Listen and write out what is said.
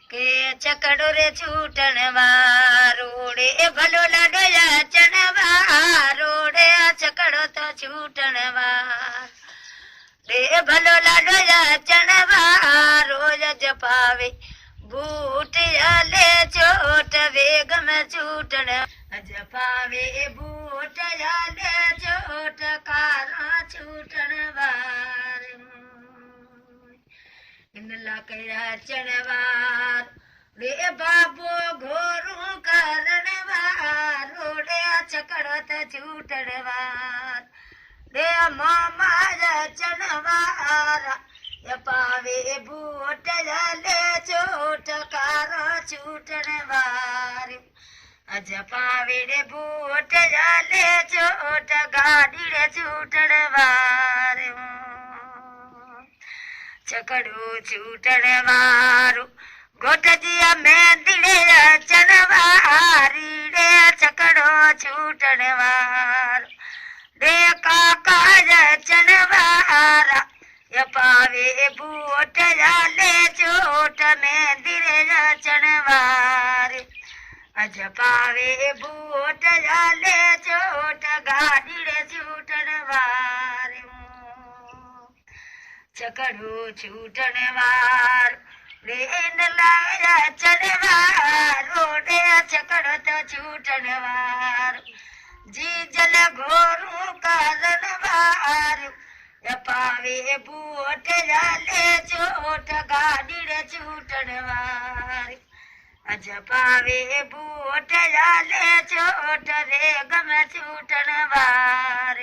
કે ચકડો રે છૂટણ વારોડે ભલો લાડોયા ચણવા રોડે ચકડો તો છૂટણ વાર રે ભલો લાડોયા ચણવા રોજ જપાવે બૂટ લે ચોટ વેગમ છૂટણ જપાવે બૂટ લે ચોટ કારા છૂટણ વાર ઇનલા કયા ચણવાર રે બાબો ઘોરું કરણવાર રોડે ચકડત છૂટણવાર રે મામા ચણવાર પાવે બૂટ લે ચોટ કારા છૂટણવાર અજ પાવે રે બૂટ લે ચોટ ગાડી રે છૂટણવાર ચકડું છૂટણ વારું ગોટજીયા મેંદીડે ચણવારી રે ચકડો છૂટણ વાર રે કાકા ચણવારા પાવે બૂટ લે ચોટ મેંદીડે ચણવાર અજ પાવે બૂટ લે ચોટ ગાડી રે છૂટણ વાર ચકડું છૂટણ વાર રે લાયા ચણવાર રોડે ચકડો તો છૂટણ વાર જી જલ ઘોરું કારણ વાર પાવે બૂટ લે ચોટ ગાડી રે છૂટણ વાર અજ પાવે બૂટ લે ચોટ રે ગમ છૂટણ વાર